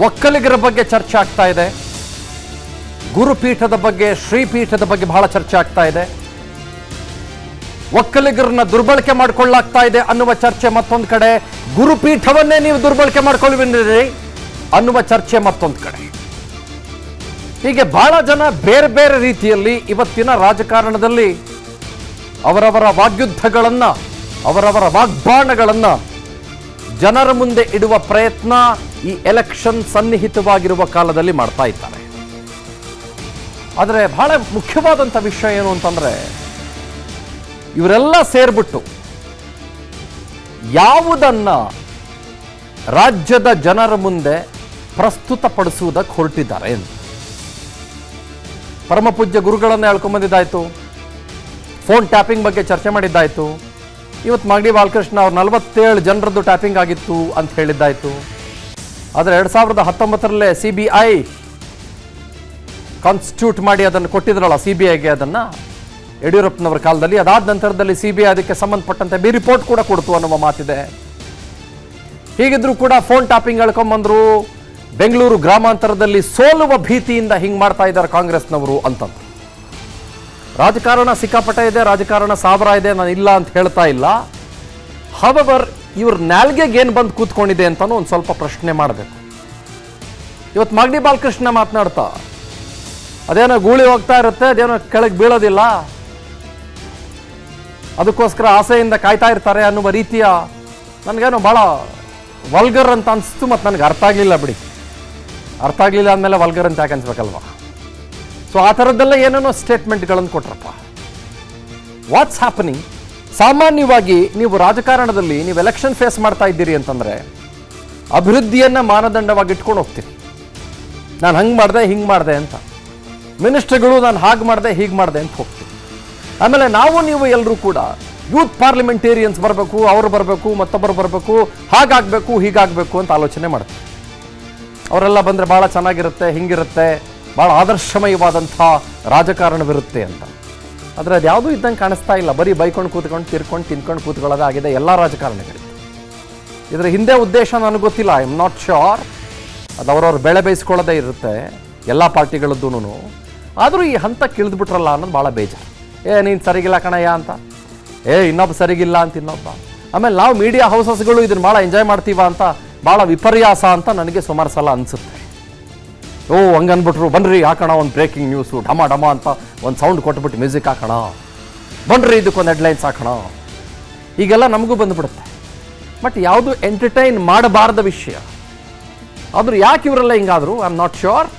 ಒಕ್ಕಲಿಗರ ಬಗ್ಗೆ ಚರ್ಚೆ ಆಗ್ತಾ ಇದೆ, ಗುರುಪೀಠದ ಬಗ್ಗೆ, ಶ್ರೀಪೀಠದ ಬಗ್ಗೆ ಬಹಳ ಚರ್ಚೆ ಆಗ್ತಾ ಇದೆ. ಒಕ್ಕಲಿಗರನ್ನ ದುರ್ಬಳಕೆ ಮಾಡಿಕೊಳ್ಳಾಗ್ತಾ ಇದೆ ಅನ್ನುವ ಚರ್ಚೆ ಮತ್ತೊಂದು ಕಡೆ, ಗುರುಪೀಠವನ್ನೇ ನೀವು ದುರ್ಬಳಕೆ ಮಾಡ್ಕೊಳ್ಳುವಿರಿ ಅನ್ನುವ ಚರ್ಚೆ ಮತ್ತೊಂದು ಕಡೆ. ಹೀಗೆ ಬಹಳ ಜನ ಬೇರೆ ಬೇರೆ ರೀತಿಯಲ್ಲಿ ಇವತ್ತಿನ ರಾಜಕಾರಣದಲ್ಲಿ ಅವರವರ ವಾಗ್ಯುದ್ಧಗಳನ್ನ, ಅವರವರ ವಾಗ್ಬಾಣಗಳನ್ನ ಜನರ ಮುಂದೆ ಇಡುವ ಪ್ರಯತ್ನ ಈ ಎಲೆಕ್ಷನ್ ಸನ್ನಿಹಿತವಾಗಿರುವ ಕಾಲದಲ್ಲಿ ಮಾಡ್ತಾ ಇದ್ದಾರೆ. ಆದರೆ ಬಹಳ ಮುಖ್ಯವಾದಂಥ ವಿಷಯ ಏನು ಅಂತಂದ್ರೆ, ಇವರೆಲ್ಲ ಸೇರ್ಬಿಟ್ಟು ಯಾವುದನ್ನ ರಾಜ್ಯದ ಜನರ ಮುಂದೆ ಪ್ರಸ್ತುತಪಡಿಸುವುದಕ್ಕೆ ಹೊರಟಿದ್ದಾರೆ ಅಂತ. ಪರಮಪೂಜ್ಯ ಗುರುಗಳನ್ನು ಹೇಳ್ಕೊಂಬಂದಿದ್ದಾಯ್ತು, ಫೋನ್ ಟ್ಯಾಪಿಂಗ್ ಬಗ್ಗೆ ಚರ್ಚೆ ಮಾಡಿದ್ದಾಯ್ತು, ಇವತ್ತು ಮಾಗಡಿ ಬಾಲಕೃಷ್ಣ ಅವ್ರು 47 ಜನರದ್ದು ಟ್ಯಾಪಿಂಗ್ ಆಗಿತ್ತು ಅಂತ ಹೇಳಿದ್ದಾಯ್ತು. ಆದರೆ 2019 CBI ಕಾನ್ಸ್ಟಿಟ್ಯೂಟ್ ಮಾಡಿ ಅದನ್ನು ಕೊಟ್ಟಿದ್ರಲ್ಲ CBIಗೆ, ಅದನ್ನು ಯಡಿಯೂರಪ್ಪನವರ ಕಾಲದಲ್ಲಿ. ಅದಾದ ನಂತರದಲ್ಲಿ CBI ಅದಕ್ಕೆ ಸಂಬಂಧಪಟ್ಟಂತೆ ಬಿ ರಿಪೋರ್ಟ್ ಕೂಡ ಕೊಡ್ತು ಅನ್ನುವ ಮಾತಿದೆ. ಹೀಗಿದ್ರೂ ಕೂಡ ಫೋನ್ ಟ್ಯಾಪಿಂಗ್ ಹೇಳ್ಕೊಂಬಂದ್ರು. ಬೆಂಗಳೂರು ಗ್ರಾಮಾಂತರದಲ್ಲಿ ಸೋಲುವ ಭೀತಿಯಿಂದ ಹಿಂಗೆ ಮಾಡ್ತಾ ಇದ್ದಾರೆ ಕಾಂಗ್ರೆಸ್ನವರು ಅಂತಂದ್ರು. ರಾಜಕಾರಣ ಸಿಕ್ಕಾಪಟ್ಟೆ ಇದೆ, ರಾಜಕಾರಣ ಸಾವಿರ ಇದೆ, ನಾನು ಇಲ್ಲ ಅಂತ ಹೇಳ್ತಾ ಇಲ್ಲ. ಹವರ್ ಇವ್ರ ನಾಲ್ಗೆಗೆ ಏನು ಬಂದು ಕೂತ್ಕೊಂಡಿದೆ ಅಂತಾನು ಒಂದು ಸ್ವಲ್ಪ ಪ್ರಶ್ನೆ ಮಾಡಬೇಕು. ಇವತ್ತು ಮಾಗಡಿ ಬಾಲಕೃಷ್ಣ ಮಾತನಾಡ್ತಾ, ಅದೇನೋ ಗೂಳಿ ಹೋಗ್ತಾ ಇರುತ್ತೆ, ಅದೇನೋ ಕೆಳಗೆ ಬೀಳೋದಿಲ್ಲ, ಅದಕ್ಕೋಸ್ಕರ ಆಸೆಯಿಂದ ಕಾಯ್ತಾ ಇರ್ತಾರೆ ಅನ್ನುವ ರೀತಿಯ, ನನಗೇನೋ ಭಾಳ ವಲ್ಗರ್ ಅಂತ ಅನಿಸ್ತು. ಮತ್ತು ನನಗೆ ಅರ್ಥ ಆಗಲಿಲ್ಲ ಬಿಡಿ, ಅರ್ಥ ಆಗಲಿಲ್ಲ ಅಂದಮೇಲೆ ವಲ್ಗರ್ ಅಂತ ಯಾಕೆ ಅನ್ಸ್ಬೇಕಲ್ವಾ? ಸೊ ಆ ಥರದ್ದೆಲ್ಲ ಏನೇನೋ ಸ್ಟೇಟ್ಮೆಂಟ್ಗಳನ್ನು ಕೊಟ್ರಪ್ಪ. What's happening? ಸಾಮಾನ್ಯವಾಗಿ ನೀವು ರಾಜಕಾರಣದಲ್ಲಿ ನೀವು ಎಲೆಕ್ಷನ್ ಫೇಸ್ ಮಾಡ್ತಾ ಇದ್ದೀರಿ ಅಂತಂದರೆ ಅಭಿವೃದ್ಧಿಯನ್ನು ಮಾನದಂಡವಾಗಿ ಇಟ್ಕೊಂಡು ಹೋಗ್ತೀರಿ. ನಾನು ಹಂಗೆ ಮಾಡಿದೆ, ಹಿಂಗೆ ಮಾಡಿದೆ ಅಂತ. ಮಿನಿಸ್ಟ್ರಿಗಳು ನಾನು ಹಾಗೆ ಮಾಡಿದೆ, ಹೀಗೆ ಮಾಡಿದೆ ಅಂತ ಹೋಗ್ತೀವಿ. ಆಮೇಲೆ ನಾವು ನೀವು ಎಲ್ಲರೂ ಕೂಡ ಯೂತ್ ಪಾರ್ಲಿಮೆಂಟೇರಿಯನ್ಸ್ ಬರಬೇಕು, ಅವರು ಬರಬೇಕು, ಮತ್ತೊಬ್ಬರು ಬರಬೇಕು, ಹಾಗಾಗಬೇಕು, ಹೀಗಾಗಬೇಕು ಅಂತ ಆಲೋಚನೆ ಮಾಡ್ತೀವಿ. ಅವರೆಲ್ಲ ಬಂದರೆ ಭಾಳ ಚೆನ್ನಾಗಿರುತ್ತೆ, ಹಿಂಗಿರುತ್ತೆ, ಭಾಳ ಆದರ್ಶಮಯವಾದಂಥ ರಾಜಕಾರಣವಿರುತ್ತೆ ಅಂತ. ಆದರೆ ಅದು ಯಾವುದೂ ಇದ್ದಂಗೆ ಕಾಣಿಸ್ತಾ ಇಲ್ಲ. ಬರೀ ಬೈಕೊಂಡು ಕೂತ್ಕೊಂಡು, ತಿರ್ಕೊಂಡು, ತಿನ್ಕೊಂಡು ಕೂತ್ಕೊಳ್ಳೋದಾಗಿದೆ ಎಲ್ಲ ರಾಜಕಾರಣಿಗಳಿಗೆ. ಇದರ ಹಿಂದೆ ಉದ್ದೇಶ ನನಗೆ ಗೊತ್ತಿಲ್ಲ, ಐ ಆಮ್ ನಾಟ್ ಶ್ಯೂರ್. ಅದು ಅವರವ್ರ ಬೆಳೆ ಬೇಯಿಸ್ಕೊಳ್ಳೋದೇ ಇರುತ್ತೆ ಎಲ್ಲ ಪಾರ್ಟಿಗಳದ್ದೂ. ಆದರೂ ಈ ಹಂತಕ್ಕೆ ಇಳಿದ್ಬಿಟ್ರಲ್ಲ ಅನ್ನೋದು ಭಾಳ ಬೇಜಾರು. ನೀನು ಸರಿಗಿಲ್ಲ ಕಣಯ್ಯ ಅಂತ, ಇನ್ನೊಬ್ಬ ಸರಿಗಿಲ್ಲ ಅಂತ ಇನ್ನೊಬ್ಬ. ಆಮೇಲೆ ನಾವು ಮೀಡಿಯಾ ಹೌಸಸ್ಗಳು ಇದನ್ನು ಭಾಳ ಎಂಜಾಯ್ ಮಾಡ್ತೀವ ಅಂತ, ಭಾಳ ವಿಪರ್ಯಾಸ ಅಂತ ನನಗೆ ಸುಮಾರು ಸಲ ಅನಿಸುತ್ತೆ. ಹಂಗನ್ಬಿಟ್ರು, ಬನ್ನಿರಿ ಹಾಕೋಣ ಒಂದು ಬ್ರೇಕಿಂಗ್ ನ್ಯೂಸು, ಢಮ ಢಮ ಅಂತ ಒಂದು ಸೌಂಡ್ ಕೊಟ್ಬಿಟ್ಟು ಮ್ಯೂಸಿಕ್ ಹಾಕೋಣ, ಬನ್ನಿರಿ ಇದಕ್ಕೊಂದು ಹೆಡ್ಲೈನ್ಸ್ ಹಾಕೋಣ, ಈಗೆಲ್ಲ ನಮಗೂ ಬಂದುಬಿಡುತ್ತೆ. ಬಟ್ ಯಾವುದು ಎಂಟರ್ಟೈನ್ ಮಾಡಬಾರ್ದ ವಿಷಯ. ಆದರೂ ಯಾಕೆ ಇವರೆಲ್ಲ ಹಿಂಗಾದ್ರು I am not sure,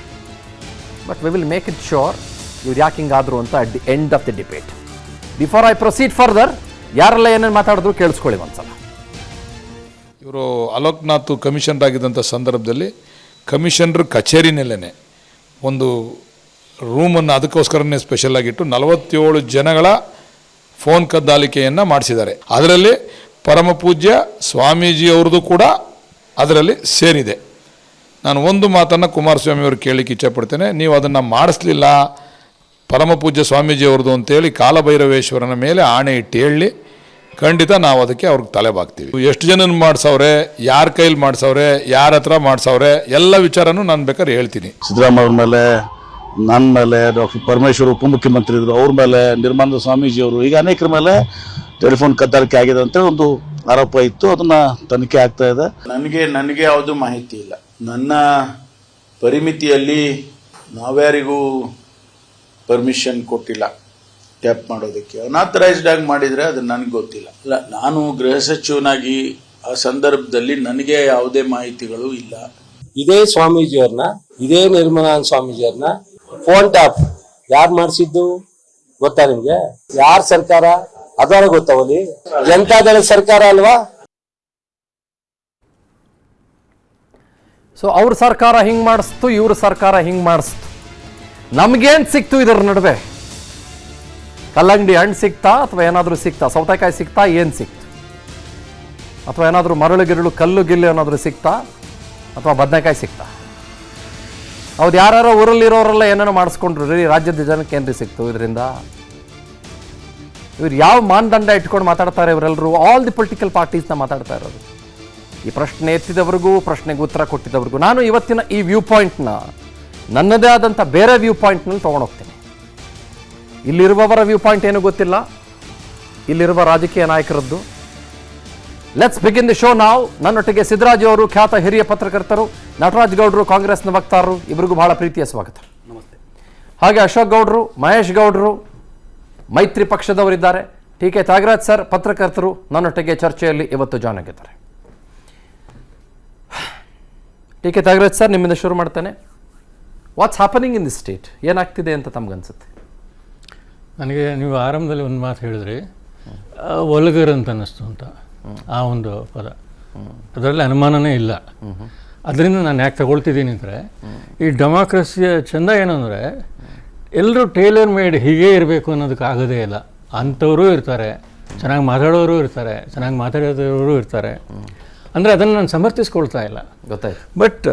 but we will make it sure ಇವ್ರು ಯಾಕೆ ಹಿಂಗಾದ್ರು ಅಂತ at the end of the debate. Before I proceed further, ಯಾರೆಲ್ಲ ಏನೇನು ಮಾತಾಡಿದ್ರು ಕೇಳಿಸ್ಕೊಳ್ಳಿ ಒಂದ್ಸಲ. ಇವರು ಅಲೋಕ್ನಾಥ್ ಕಮಿಷನರ್ ಆಗಿದ್ದಂಥ ಸಂದರ್ಭದಲ್ಲಿ ಕಮಿಷನರ್ ಕಚೇರಿನಲ್ಲೇ ಒಂದು ರೂಮನ್ನು ಅದಕ್ಕೋಸ್ಕರನೇ ಸ್ಪೆಷಲ್ ಆಗಿಟ್ಟು 47 ಜನಗಳ ಫೋನ್ ಕದ್ದಾಲಿಕೆಯನ್ನು ಮಾಡಿಸಿದ್ದಾರೆ. ಅದರಲ್ಲಿ ಪರಮಪೂಜ್ಯ ಸ್ವಾಮೀಜಿ ಅವ್ರದ್ದು ಕೂಡ ಅದರಲ್ಲಿ ಸೇರಿದೆ. ನಾನು ಒಂದು ಮಾತನ್ನು ಕುಮಾರಸ್ವಾಮಿ ಅವರು ಕೇಳಲಿಕ್ಕೆ ಇಚ್ಛಪಡ್ತೇನೆ. ನೀವು ಅದನ್ನು ಮಾಡಿಸ್ಲಿಲ್ಲ ಪರಮಪೂಜ್ಯ ಸ್ವಾಮೀಜಿ ಅವ್ರದ್ದು ಅಂತೇಳಿ ಕಾಲಭೈರವೇಶ್ವರನ ಮೇಲೆ ಆಣೆ ಇಟ್ಟು ಹೇಳಿ, ಖಂಡಿತ ನಾವು ಅದಕ್ಕೆ ಅವ್ರಿಗೆ ತಲೆ ಬಾಗ್ತೀವಿ. ಎಷ್ಟು ಜನ ಮಾಡಿಸವ್ರೆ, ಯಾರ ಕೈಲಿ ಮಾಡಿಸವ್ರೆ, ಯಾರ ಹತ್ರ ಮಾಡಿಸವ್ರೆ, ಎಲ್ಲ ವಿಚಾರನೂ ನಾನು ಬೇಕಾದ್ರೆ ಹೇಳ್ತೀನಿ. ಸಿದ್ದರಾಮಯ್ಯ ಅವ್ರ ಮೇಲೆ, ನನ್ನ ಮೇಲೆ, ಡಾಕ್ಟರ್ ಪರಮೇಶ್ವರ್ ಉಪಮುಖ್ಯಮಂತ್ರಿ ಇದ್ರು, ಅವ್ರ ಮೇಲೆ, ನಿರ್ಮಲಾನಂದ ಸ್ವಾಮೀಜಿ ಅವರು, ಈಗ ಅನೇಕರ ಮೇಲೆ ಟೆಲಿಫೋನ್ ಕದ್ದಾಲಿಕೆ ಆಗಿದೆ ಅಂತ ಒಂದು ಆರೋಪ ಇತ್ತು. ಅದನ್ನ ತನಿಖೆ ಆಗ್ತಾ ಇದೆ. ನನಗೆ ಯಾವುದು ಮಾಹಿತಿ ಇಲ್ಲ. ನನ್ನ ಪರಿಮಿತಿಯಲ್ಲಿ ನಾವ್ಯಾರಿಗೂ ಪರ್ಮಿಷನ್ ಕೊಟ್ಟಿಲ್ಲ ಟ್ಯಾಪ್ ಮಾಡೋದಕ್ಕೆ. ಅನಾಥರೈಸ್ಡ್ ಆಗಿ ಮಾಡಿದರೆ ಅದು ನನಗೆ ಗೊತ್ತಿಲ್ಲ. ಇಲ್ಲ, ನಾನು ಗೃಹ ಸಚಿವನಾಗಿ ಆ ಸಂದರ್ಭದಲ್ಲಿ ನನಗೆ ಯಾವುದೇ ಮಾಹಿತಿಗಳು ಇಲ್ಲ. ಇದೇ ಸ್ವಾಮೀಜಿಯವ್ರನ್ನ, ಇದೇ ನಿರ್ಮಲಾನಂದ ಸ್ವಾಮೀಜಿಯವ್ರನ್ನ ಫೋನ್ ಟ್ಯಾಪ್ ಯಾರು ಮಾಡಿಸಿದ್ದು ಗೊತ್ತಾ ನಿಮ್ಗೆ? ಯಾರ ಸರ್ಕಾರ ಅದರ ಗೊತ್ತಾವಲ್ಲಿ? ಜನತಾದಳ ಸರ್ಕಾರ ಅಲ್ವಾ? ಸೊ ಅವ್ರ ಸರ್ಕಾರ ಹಿಂಗೆ ಮಾಡಿಸ್ತು, ಇವ್ರ ಸರ್ಕಾರ ಹಿಂಗೆ ಮಾಡಿಸ್ತು. ನಮಗೇನು ಸಿಕ್ತು ಇದರ ನಡುವೆ? ಕಲ್ಲಂಗಡಿ ಹಣ್ಣು ಸಿಕ್ತಾ ಅಥವಾ ಏನಾದರೂ ಸಿಕ್ತಾ? ಸೌತೆಕಾಯಿ ಸಿಕ್ತಾ? ಏನು ಸಿಕ್ತು? ಅಥವಾ ಏನಾದರೂ ಮರಳು ಗಿರಳು ಕಲ್ಲು ಗಿಲ್ಲು ಏನಾದರೂ ಸಿಕ್ತಾ? ಅಥವಾ ಬದನೆಕಾಯಿ ಸಿಕ್ತಾ? ಹೌದು, ಯಾರ್ಯಾರೋ ಊರಲ್ಲಿರೋರೆಲ್ಲ ಏನೇನೋ ಮಾಡಿಸ್ಕೊಂಡ್ರು ರೀ, ರಾಜ್ಯದ ಜನಕ್ಕೆ ಏನ್ರಿ ಸಿಕ್ತು ಇದರಿಂದ? ಇವ್ರು ಯಾವ ಮಾನದಂಡ ಇಟ್ಕೊಂಡು ಮಾತಾಡ್ತಾರೆ ಇವರೆಲ್ಲರೂ? ಆಲ್ ದಿ ಪೊಲಿಟಿಕಲ್ ಪಾರ್ಟೀಸ್ನ ಮಾತಾಡ್ತಾ ಇರೋದು. ಈ ಪ್ರಶ್ನೆ ಎತ್ತಿದವ್ರಿಗೂ ಪ್ರಶ್ನೆಗೆ ಉತ್ತರ ಕೊಟ್ಟಿದ್ದವ್ರಿಗೂ. ನಾನು ಇವತ್ತಿನ ಈ ವ್ಯೂ ಪಾಯಿಂಟ್ನ ನನ್ನದೇ ಆದಂಥ ಬೇರೆ ವ್ಯೂ ಪಾಯಿಂಟ್ನಲ್ಲಿ ತೊಗೊಂಡೋಗ್ತೀನಿ. ಇಲ್ಲಿರುವವರ ವ್ಯೂ ಪಾಯಿಂಟ್ ಏನೂ ಗೊತ್ತಿಲ್ಲ, ಇಲ್ಲಿರುವ ರಾಜಕೀಯ ನಾಯಕರದ್ದು. ಲೆಟ್ಸ್ ಬಿಗಿನ್ ದಿ ಶೋ ನಾವು. ನನ್ನೊಟ್ಟಿಗೆ ಸಿದ್ದರಾಜ್ ಅವರು, ಖ್ಯಾತ ಹಿರಿಯ ಪತ್ರಕರ್ತರು, ನಟರಾಜ್ ಗೌಡರು, ಕಾಂಗ್ರೆಸ್ನ ವಕ್ತಾರರು, ಇಬ್ಬರಿಗೂ ಬಹಳ ಪ್ರೀತಿಯ ಸ್ವಾಗತ. ನಮಸ್ತೆ. ಹಾಗೆ ಅಶೋಕ್ ಗೌಡರು, ಮಹೇಶ್ ಗೌಡರು, ಮೈತ್ರಿ ಪಕ್ಷದವರಿದ್ದಾರೆ. ಟಿ ಕೆ ತ್ಯಾಗರಾಜ್ ಸರ್, ಪತ್ರಕರ್ತರು, ನನ್ನೊಟ್ಟಿಗೆ ಚರ್ಚೆಯಲ್ಲಿ ಇವತ್ತು ಜಾಯ್ನ್ ಆಗಿದ್ದಾರೆ. ಟಿ ಕೆ ತ್ಯಾಗರಾಜ್ ಸರ್, ನಿಮ್ಮಿಂದ ಶುರು ಮಾಡ್ತೇನೆ. What's happening in the state? ಏನಾಗ್ತಿದೆ ಅಂತ ತಮಗನ್ಸುತ್ತೆ? ನನಗೆ ನೀವು ಆರಂಭದಲ್ಲಿ ಒಂದು ಮಾತು ಹೇಳಿದ್ರಿ, ಒಲಗರ್ ಅಂತ ಅನ್ನಿಸ್ತು ಅಂತ. ಆ ಒಂದು ಪದ, ಅದರಲ್ಲಿ ಅನುಮಾನನೇ ಇಲ್ಲ. ಅದರಿಂದ ನಾನು ಯಾಕೆ ತಗೊಳ್ತಿದ್ದೀನಿ ಅಂದರೆ, ಈ ಡೆಮಾಕ್ರಸಿಯ ಚೆಂದ ಏನು ಅಂದರೆ, ಎಲ್ಲರೂ ಟೇಲರ್ ಮೇಡ್ ಹೀಗೇ ಇರಬೇಕು ಅನ್ನೋದಕ್ಕೆ ಆಗೋದೇ ಇಲ್ಲ. ಅಂಥವರು ಇರ್ತಾರೆ, ಚೆನ್ನಾಗಿ ಮಾತಾಡೋರು ಇರ್ತಾರೆ, ಚೆನ್ನಾಗಿ ಮಾತಾಡೋರು ಇರ್ತಾರೆ. ಅಂದರೆ ಅದನ್ನು ನಾನು ಸಮರ್ಥಿಸ್ಕೊಳ್ತಾ ಇಲ್ಲ, ಗೊತ್ತಾಯ್ತು. ಬಟ್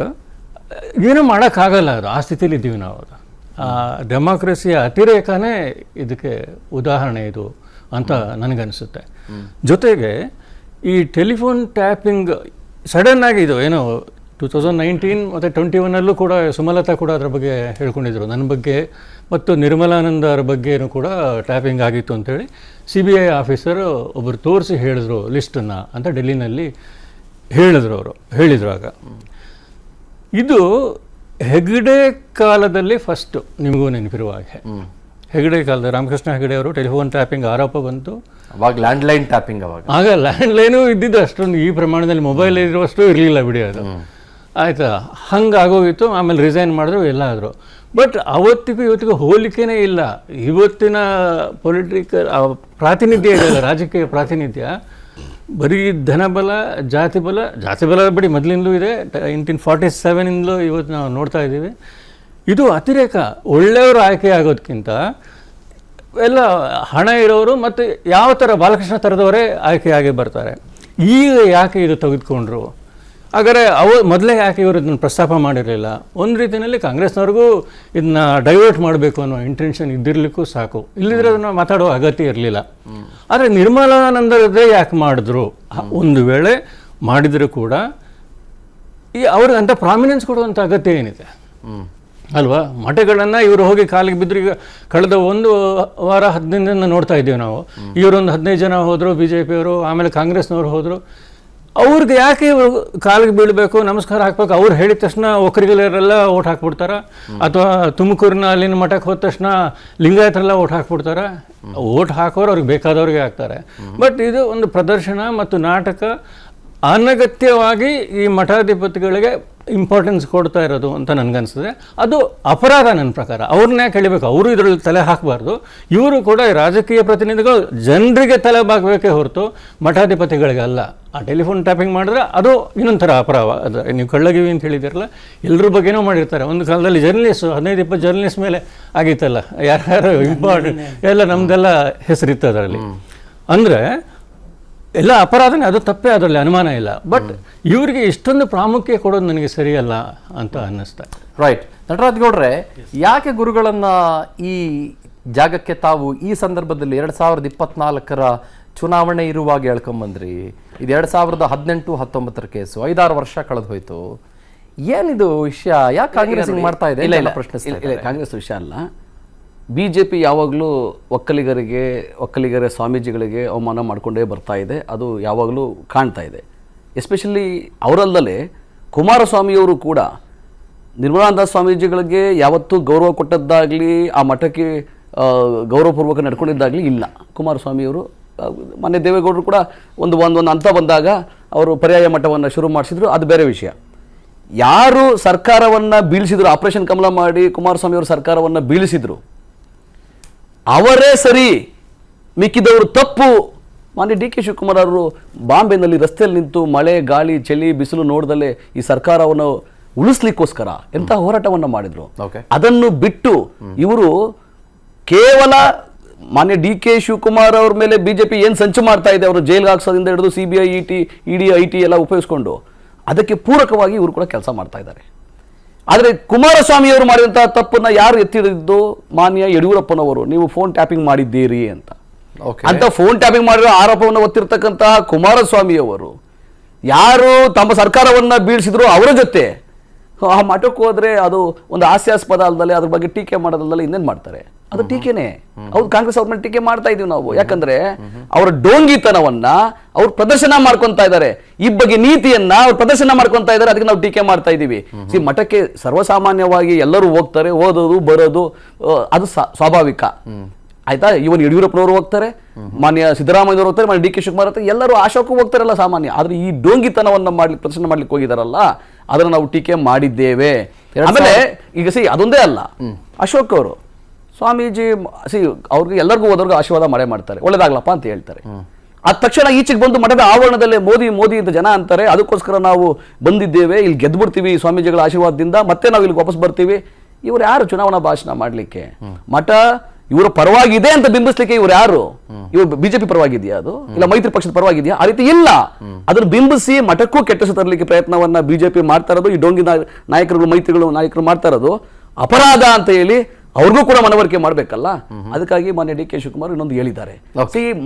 ಏನೂ ಮಾಡೋಕ್ಕಾಗಲ್ಲ. ಅದು ಆ ಸ್ಥಿತಿಲಿ ಇದ್ದೀವಿ ನಾವು. ಅದು ಡೆಮಾಕ್ರಸಿಯ ಅತಿರೇಕನೇ ಇದಕ್ಕೆ ಉದಾಹರಣೆ ಇದು ಅಂತ ನನಗನ್ನಿಸುತ್ತೆ. ಜೊತೆಗೆ ಈ ಟೆಲಿಫೋನ್ ಟ್ಯಾಪಿಂಗ್ ಸಡನ್ನಾಗಿ ಇದು ಏನೋ 2019 ಮತ್ತು 21 ಕೂಡ ಸುಮಲತಾ ಕೂಡ ಅದರ ಬಗ್ಗೆ ಹೇಳ್ಕೊಂಡಿದ್ರು, ನನ್ನ ಬಗ್ಗೆ ಮತ್ತು ನಿರ್ಮಲಾನಂದ ಅವರ ಬಗ್ಗೆನೂ ಕೂಡ ಟ್ಯಾಪಿಂಗ್ ಆಗಿತ್ತು ಅಂಥೇಳಿ CBI ಆಫೀಸರು ಒಬ್ಬರು ತೋರಿಸಿ ಹೇಳಿದ್ರು ಲಿಸ್ಟನ್ನು ಅಂತ ಡೆಲ್ಲಿನಲ್ಲಿ ಹೇಳಿದರು ಆಗ. ಇದು ಹೆಗ್ಡೆ ಕಾಲದಲ್ಲಿ ಫಸ್ಟು, ನಿಮಗೂ ನೆನಪಿರುವ ಹಾಗೆ ಹೆಗ್ಡೆ ಕಾಲದ ರಾಮಕೃಷ್ಣ ಹೆಗಡೆ ಅವರು ಟೆಲಿಫೋನ್ ಟ್ಯಾಪಿಂಗ್ ಆರೋಪ ಬಂತು. ಅವಾಗ ಲ್ಯಾಂಡ್ಲೈನ್ ಟ್ಯಾಪಿಂಗ್, ಆಗ ಲ್ಯಾಂಡ್ಲೈನು ಇದ್ದಿದ್ದು ಅಷ್ಟೊಂದು ಈ ಪ್ರಮಾಣದಲ್ಲಿ ಮೊಬೈಲ್ ಇರುವಷ್ಟು ಇರಲಿಲ್ಲ ಬಿಡಿ ಅದು. ಆಯಿತಾ, ಹಂಗೆ ಆಗೋಗಿತ್ತು. ಆಮೇಲೆ ರಿಸೈನ್ ಮಾಡಿದ್ರು, ಎಲ್ಲ ಆದರು. ಬಟ್ ಅವತ್ತಿಗೂ ಇವತ್ತಿಗೂ ಹೋಲಿಕೆನೇ ಇಲ್ಲ. ಇವತ್ತಿನ ಪೊಲಿಟಿಕಲ್ ಪ್ರಾತಿನಿಧ್ಯ ಇದೆಯಲ್ಲ, ರಾಜಕೀಯ ಪ್ರಾತಿನಿಧ್ಯ, ಬರೀ ಧನಬಲ, ಜಾತಿ ಬಲ ಬಿಡಿ ಮೊದಲಿಂದಲೂ ಇದೆ. 1947 ಇವತ್ತು ನಾವು ನೋಡ್ತಾ ಇದ್ದೀವಿ. ಇದು ಅತಿರೇಕ. ಒಳ್ಳೆಯವರು ಆಯ್ಕೆ ಆಗೋದಕ್ಕಿಂತ ಎಲ್ಲ ಹಣ ಇರೋರು ಮತ್ತು ಯಾವ ಥರ ಬಾಲಕೃಷ್ಣ ಥರದವರೇ ಆಯ್ಕೆಯಾಗಿ ಬರ್ತಾರೆ. ಈಗ ಯಾಕೆ ಇದು ತೆಗೆದುಕೊಂಡ್ರು? ಹಾಗಾದರೆ ಮೊದಲೇ ಯಾಕೆ ಇವರು ಇದನ್ನು ಪ್ರಸ್ತಾಪ ಮಾಡಿರಲಿಲ್ಲ? ಒಂದು ರೀತಿಯಲ್ಲಿ ಕಾಂಗ್ರೆಸ್ನವ್ರಿಗೂ ಇದನ್ನ ಡೈವರ್ಟ್ ಮಾಡಬೇಕು ಅನ್ನೋ ಇಂಟೆನ್ಷನ್ ಇದ್ದಿರಲಿಕ್ಕೂ ಸಾಕು, ಇಲ್ಲಿದ್ರೆ ಅದನ್ನು ಮಾತಾಡೋ ಅಗತ್ಯ ಇರಲಿಲ್ಲ. ಆದರೆ ನಿರ್ಮಲಾನಂದರದೇ ಯಾಕೆ ಮಾಡಿದ್ರು? ಒಂದು ವೇಳೆ ಮಾಡಿದರೂ ಕೂಡ ಅವ್ರಿಗೆ ಅಂಥ ಪ್ರಾಮಿನೆನ್ಸ್ ಕೊಡುವಂಥ ಅಗತ್ಯ ಏನಿದೆ ಅಲ್ವಾ? ಮಠಗಳನ್ನು ಇವರು ಹೋಗಿ ಕಾಲಿಗೆ ಬಿದ್ದರು. ಈಗ ಕಳೆದ 1 ವಾರ 15 ದಿನ ನೋಡ್ತಾ ಇದ್ದೀವಿ ನಾವು. ಇವರೊಂದು 15 ಜನ ಹೋದರು, BJP ಅವರು, ಆಮೇಲೆ ಕಾಂಗ್ರೆಸ್ನವರು ಹೋದರು. ಅವ್ರಿಗೆ ಯಾಕೆ ಕಾಲಿಗೆ ಬೀಳಬೇಕು, ನಮಸ್ಕಾರ ಹಾಕ್ಬೇಕು? ಅವ್ರು ಹೇಳಿದ ತಕ್ಷಣ ಒಕ್ಕರಿಗರೆಲ್ಲ ಓಟ್ ಹಾಕ್ಬಿಡ್ತಾರ? ಅಥವಾ ತುಮಕೂರಿನ ಅಲ್ಲಿನ ಮಠಕ್ಕೆ ಹೋದ ತಕ್ಷಣ ಲಿಂಗಾಯತರೆಲ್ಲ ಓಟ್ ಹಾಕ್ಬಿಡ್ತಾರ? ಓಟ್ ಹಾಕೋರು ಅವ್ರಿಗೆ ಬೇಕಾದವ್ರಿಗೆ ಹಾಕ್ತಾರೆ. ಬಟ್ ಇದು ಒಂದು ಪ್ರದರ್ಶನ ಮತ್ತು ನಾಟಕ. ಅನಗತ್ಯವಾಗಿ ಈ ಮಠಾಧಿಪತಿಗಳಿಗೆ ಇಂಪಾರ್ಟೆನ್ಸ್ ಕೊಡ್ತಾ ಇರೋದು ಅಂತ ನನಗನ್ನಿಸ್ತದೆ. ಅದು ಅಪರಾಧ ನನ್ನ ಪ್ರಕಾರ. ಅವ್ರನ್ನ ಯಾಕೆ ಹೇಳಿಬೇಕು? ಅವರು ಇದರಲ್ಲಿ ತಲೆ ಹಾಕಬಾರ್ದು. ಇವರು ಕೂಡ ರಾಜಕೀಯ ಪ್ರತಿನಿಧಿಗಳು ಜನರಿಗೆ ತಲೆ ಬಾಗಬೇಕೇ ಹೊರತು ಮಠಾಧಿಪತಿಗಳಿಗೆ ಅಲ್ಲ. ಆ ಟೆಲಿಫೋನ್ ಟ್ಯಾಪಿಂಗ್ ಮಾಡಿದ್ರೆ ಅದು ಇನ್ನೊಂದು ಥರ ಅಪರಾಧ. ಅದು ನೀವು ಕಳ್ಳಗಿವಿ ಅಂತ ಹೇಳಿದಿರಲ್ಲ, ಎಲ್ಲರ ಬಗ್ಗೆನೂ ಮಾಡಿರ್ತಾರೆ. ಒಂದು ಕಾಲದಲ್ಲಿ ಜರ್ನಲಿಸ್ಟ್ 15-20 ಜರ್ನಲಿಸ್ಟ್ ಮೇಲೆ ಆಗಿತ್ತಲ್ಲ, ಯಾರ್ಯಾರು ಇಂಪಾರ್ಟೆಂಟ್ ಎಲ್ಲ ನಮ್ಮದೆಲ್ಲ ಹೆಸರಿತ್ತು ಅದರಲ್ಲಿ. ಅಂದರೆ ಎಲ್ಲ ಅಪರಾಧನೇ, ಅದು ತಪ್ಪೇ, ಅದರಲ್ಲಿ ಅನುಮಾನ ಇಲ್ಲ. ಬಟ್ ಇವರಿಗೆ ಇಷ್ಟೊಂದು ಪ್ರಾಮುಖ್ಯ ಕೊಡೋದು ನನಗೆ ಸರಿಯಲ್ಲ ಅಂತ ಅನ್ನಿಸ್ತಾ. ರೈಟ್. ನಟರಾಜ್ ಗೌಡ್ರೆ, ಯಾಕೆ ಗುರುಗಳನ್ನ ಈ ಜಾಗಕ್ಕೆ ತಾವು ಈ ಸಂದರ್ಭದಲ್ಲಿ 2024 ಚುನಾವಣೆ ಇರುವಾಗ ಹೇಳ್ಕೊಂಬಂದ್ರಿ? ಇದು 2018-19 ಕೇಸು, 5-6 ವರ್ಷ ಕಳೆದು ಹೋಯ್ತು. ಏನಿದು ವಿಷಯ? ಯಾಕೆ ಕಾಂಗ್ರೆಸ್ ಮಾಡ್ತಾ ಇದೆ? ಇಲ್ಲ ಕಾಂಗ್ರೆಸ್ ವಿಷಯ ಅಲ್ಲ. BJP ಯಾವಾಗಲೂ ಒಕ್ಕಲಿಗರ ಸ್ವಾಮೀಜಿಗಳಿಗೆ ಅವಮಾನ ಮಾಡಿಕೊಂಡೇ ಬರ್ತಾ ಇದೆ. ಅದು ಯಾವಾಗಲೂ ಕಾಣ್ತಾ ಇದೆ. ಎಸ್ಪೆಷಲಿ ಅವರಲ್ಲದೆ ಕುಮಾರಸ್ವಾಮಿಯವರು ಕೂಡ ನಿರ್ಮಲಾನಂದ ಸ್ವಾಮೀಜಿಗಳಿಗೆ ಯಾವತ್ತೂ ಗೌರವ ಕೊಟ್ಟದ್ದಾಗಲಿ, ಆ ಮಠಕ್ಕೆ ಗೌರವಪೂರ್ವಕ ನಡ್ಕೊಂಡಿದ್ದಾಗಲಿ ಇಲ್ಲ. ಕುಮಾರಸ್ವಾಮಿಯವರು ಮೊನ್ನೆ ದೇವೇಗೌಡರು ಕೂಡ ಒಂದು ಹಂತ ಬಂದಾಗ ಅವರು ಪರ್ಯಾಯ ಮಠವನ್ನು ಶುರು ಮಾಡಿಸಿದ್ರು, ಅದು ಬೇರೆ ವಿಷಯ. ಯಾರು ಸರ್ಕಾರವನ್ನು ಬೀಳಿಸಿದ್ರು, ಆಪರೇಷನ್ ಕಮಲ ಮಾಡಿ ಕುಮಾರಸ್ವಾಮಿಯವರು ಸರ್ಕಾರವನ್ನು ಬೀಳಿಸಿದ್ರು, ಅವರೇ ಸರಿ, ಮಿಕ್ಕಿದವರು ತಪ್ಪು. ಮಾನ್ಯ DK ಶಿವಕುಮಾರ್ ಅವರು ಬಾಂಬೆನಲ್ಲಿ ರಸ್ತೆಯಲ್ಲಿ ನಿಂತು ಮಳೆ, ಗಾಳಿ, ಚಳಿ, ಬಿಸಿಲು ನೋಡ್ದಲ್ಲೇ ಈ ಸರ್ಕಾರವನ್ನು ಉಳಿಸ್ಲಿಕ್ಕೋಸ್ಕರ ಎಂಥ ಹೋರಾಟವನ್ನು ಮಾಡಿದ್ರು. ಅದನ್ನು ಬಿಟ್ಟು ಇವರು ಕೇವಲ ಮಾನ್ಯ DK ಶಿವಕುಮಾರ್ ಅವ್ರ ಮೇಲೆ BJP ಏನು ಸಂಚು ಮಾಡ್ತಾ ಇದೆ, ಅವರು ಜೈಲ್ಗೆ ಹಾಕ್ಸೋದ್ರಿಂದ ಹಿಡಿದು CBI, ED, IT ಎಲ್ಲ ಉಪಯೋಗಿಸ್ಕೊಂಡು ಅದಕ್ಕೆ ಪೂರಕವಾಗಿ ಇವರು ಕೂಡ ಕೆಲಸ ಮಾಡ್ತಾ ಇದ್ದಾರೆ. ಆದರೆ ಕುಮಾರಸ್ವಾಮಿಯವರು ಮಾಡಿದಂತಹ ತಪ್ಪನ್ನು ಯಾರು ಎತ್ತಿಡಿದ್ದು? ಮಾನ್ಯ ಯಡಿಯೂರಪ್ಪನವರು, ನೀವು ಫೋನ್ ಟ್ಯಾಪಿಂಗ್ ಮಾಡಿದ್ದೀರಿ ಅಂತ. ಅಂತ ಫೋನ್ ಟ್ಯಾಪಿಂಗ್ ಮಾಡಿರೋ ಆರೋಪವನ್ನು ಒತ್ತಿರ್ತಕ್ಕಂತಹ ಕುಮಾರಸ್ವಾಮಿಯವರು ಯಾರು ತಮ್ಮ ಸರ್ಕಾರವನ್ನ ಬೀಳಿಸಿದ್ರು ಅವರ ಜೊತೆ ಆ ಮಠಕ್ಕೆ ಹೋದ್ರೆ ಅದು ಒಂದು ಹಾಸ್ಯಾಸ್ಪದ ಅಲ್ಲದಲ್ಲೇ ಅದ್ರ ಬಗ್ಗೆ ಟೀಕೆ ಮಾಡೋದಲ್ಲದೆ ಇನ್ನೇನು ಮಾಡ್ತಾರೆ, ಅದು ಟೀಕೆನೇ. ಹೌದು, ಕಾಂಗ್ರೆಸ್ ಅವ್ರ ಮೇಲೆ ಟೀಕೆ ಮಾಡ್ತಾ ಇದೀವಿ ನಾವು. ಯಾಕಂದ್ರೆ ಅವರ ಡೋಂಗಿತನವನ್ನ ಅವ್ರು ಪ್ರದರ್ಶನ ಮಾಡ್ಕೊಂತಾ ಇದ್ದಾರೆ, ಈ ಬಗ್ಗೆ ನೀತಿಯನ್ನ ಅವ್ರು ಪ್ರದರ್ಶನ ಮಾಡ್ಕೊಂತಾ ಇದ್ದಾರೆ, ಅದಕ್ಕೆ ನಾವು ಟೀಕೆ ಮಾಡ್ತಾ ಇದೀವಿ. ಮಠಕ್ಕೆ ಸರ್ವಸಾಮಾನ್ಯವಾಗಿ ಎಲ್ಲರೂ ಹೋಗ್ತಾರೆ, ಓದೋದು ಬರೋದು ಅದು ಸ್ವಾಭಾವಿಕ ಆಯ್ತಾ. ಇವನ್ ಯಡಿಯೂರಪ್ಪನವರು ಹೋಗ್ತಾರೆ, ಮಾನ್ಯ ಸಿದ್ದರಾಮಯ್ಯವರು ಹೋಗ್ತಾರೆ, ಮಾನ್ಯ ಡಿ.ಕೆ. ಶಿವಕುಮಾರ್ ಹೋಗ್ತಾರೆ, ಎಲ್ಲರೂ ಆಶೋಕ್ಕೂ ಹೋಗ್ತಾರಲ್ಲ ಸಾಮಾನ್ಯ. ಆದ್ರೆ ಈ ಡೋಂಗಿತನವನ್ನ ಮಾಡ್ಲಿಕ್ಕೆ ಪ್ರದರ್ಶನ ಮಾಡ್ಲಿಕ್ಕೆ ಹೋಗಿದಾರಲ್ಲ, ಅದನ್ನ ನಾವು ಟೀಕೆ ಮಾಡಿದ್ದೇವೆ. ಆಮೇಲೆ ಈಗ ಅದೊಂದೇ ಅಲ್ಲ, ಅಶೋಕ್ ಅವರು ಸ್ವಾಮೀಜಿ ಅವ್ರಿಗೆ ಎಲ್ಲರಿಗೂ ಹೋದವ್ರಿಗೆ ಆಶೀರ್ವಾದ ಮಾಡೇ ಮಾಡ್ತಾರೆ, ಒಳ್ಳೇದಾಗ್ಲಪ್ಪ ಅಂತ ಹೇಳ್ತಾರೆ. ಅದ ತಕ್ಷಣ ಈಚೆಗೆ ಬಂದು ಮಠದ ಆವರಣದಲ್ಲೇ ಮೋದಿ ಮೋದಿ ಅಂತ ಜನ ಅಂತಾರೆ, ಅದಕ್ಕೋಸ್ಕರ ನಾವು ಬಂದಿದ್ದೇವೆ, ಇಲ್ಲಿ ಗೆದ್ಬಿಡ್ತೀವಿ ಸ್ವಾಮೀಜಿಗಳ ಆಶೀರ್ವಾದದಿಂದ, ಮತ್ತೆ ನಾವು ಇಲ್ಲಿ ವಾಪಸ್ ಬರ್ತೀವಿ. ಇವ್ರು ಯಾರು ಚುನಾವಣಾ ಭಾಷಣ ಮಾಡ್ಲಿಕ್ಕೆ? ಮಠ ಇವರ ಪರವಾಗಿದೆ ಅಂತ ಬಿಂಬಿಸ್ಲಿಕ್ಕೆ ಇವ್ರು ಯಾರು? ಇವ್ರು ಬಿಜೆಪಿ ಪರವಾಗಿದೆಯಾ, ಅದು ಇಲ್ಲ ಮೈತ್ರಿ ಪಕ್ಷದ ಪರವಾಗಿದೆಯಾ? ಆ ರೀತಿ ಇಲ್ಲ. ಅದನ್ನು ಬಿಂಬಿಸಿ ಮಠಕ್ಕೂ ಕೆಟ್ಟ ಹೆಸರು ತರಲಿಕ್ಕೆ ಪ್ರಯತ್ನವನ್ನ ಬಿಜೆಪಿ ಮಾಡ್ತಾ ಇರೋದು, ಈ ಡೋಂಗಿ ನಾಯಕರುಗಳು ಮೈತ್ರಿಗಳು ನಾಯಕರು ಮಾಡ್ತಾ ಇರೋದು ಅಪರಾಧ ಅಂತ ಹೇಳಿ ಅವ್ರಿಗೂ ಕೂಡ ಮನವರಿಕೆ ಮಾಡ್ಬೇಕಲ್ಲ. ಅದಕ್ಕಾಗಿ ಮಾನ್ಯ ಡಿ.ಕೆ. ಶಿವಕುಮಾರ್ ಇನ್ನೊಂದು ಹೇಳಿದ್ದಾರೆ,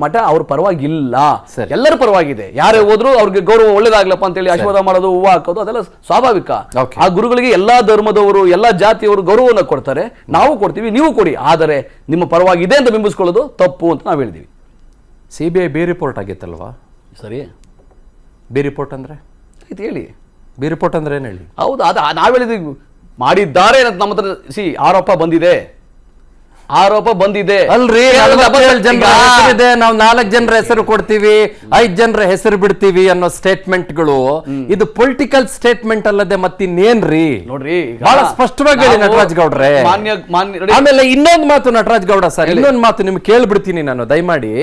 ಮಠ ಅವ್ರ ಪರವಾಗಿಲ್ಲ, ಎಲ್ಲರ ಪರವಾಗಿದೆ, ಯಾರೇ ಹೋದ್ರು ಅವ್ರಿಗೆ ಗೌರವ ಒಳ್ಳೇದಾಗ್ಲಪ್ಪ ಅಂತ ಹೇಳಿ ಆಶೀರ್ವಾದ ಮಾಡೋದು, ಹೂವು ಹಾಕೋದು ಅದೆಲ್ಲ ಸ್ವಾಭಾವಿಕ. ಆ ಗುರುಗಳಿಗೆ ಎಲ್ಲಾ ಧರ್ಮದವರು ಎಲ್ಲಾ ಜಾತಿಯವರು ಗೌರವವನ್ನು ಕೊಡ್ತಾರೆ, ನಾವು ಕೊಡ್ತೀವಿ, ನೀವು ಕೊಡಿ, ಆದರೆ ನಿಮ್ಮ ಪರವಾಗಿದೆ ಅಂತ ಬಿಂಬಿಸ್ಕೊಳ್ಳೋದು ತಪ್ಪು ಅಂತ ನಾವು ಹೇಳಿದೀವಿ. CBI ಬಿ ರಿಪೋರ್ಟ್ ಆಗಿತ್ತಲ್ವಾ? ಸರಿ, ಬಿ ರಿಪೋರ್ಟ್ ಅಂದ್ರೆ ಇದು ಹೇಳಿ. ಬಿ ರಿಪೋರ್ಟ್ ಅಂದ್ರೆ ಏನು ಹೇಳಿ? ಹೌದು, ಅದು ನಾವ್ ಹೇಳಿದ್ವಿ ಮಾಡಿದ್ದಾರೆ ಅಂತ ನಮ್ಮ ಹತ್ರ ಆರೋಪ ಬಂದಿದೆ. ಅಲ್ರಿ, 47 ಜನರ ಹೆಸರಿದೆ, ನಾವು 4 ಜನರ ಹೆಸರು ಕೊಡ್ತೀವಿ, 5 ಜನರ ಹೆಸರು ಬಿಡ್ತೀವಿ ಅನ್ನೋ ಸ್ಟೇಟ್ಮೆಂಟ್ಗಳು ಇದು ಪೊಲಿಟಿಕಲ್ ಸ್ಟೇಟ್ಮೆಂಟ್ ಅಲ್ಲದೆ ಮತ್ತಿನ್ನೇನ್ರಿ? ನೋಡ್ರಿ, ಬಹಳ ಸ್ಪಷ್ಟವಾಗಿ ಹೇಳಿ ನಟರಾಜ್ ಗೌಡ್ರೆ. ಆಮೇಲೆ ಇನ್ನೊಂದು ಮಾತು ನಟರಾಜ್ ಗೌಡ ಸರ್, ಇನ್ನೊಂದು ಮಾತು ನಿಮ್ಗೆ ಕೇಳ್ಬಿಡ್ತೀನಿ ನಾನು, ದಯಮಾಡಿ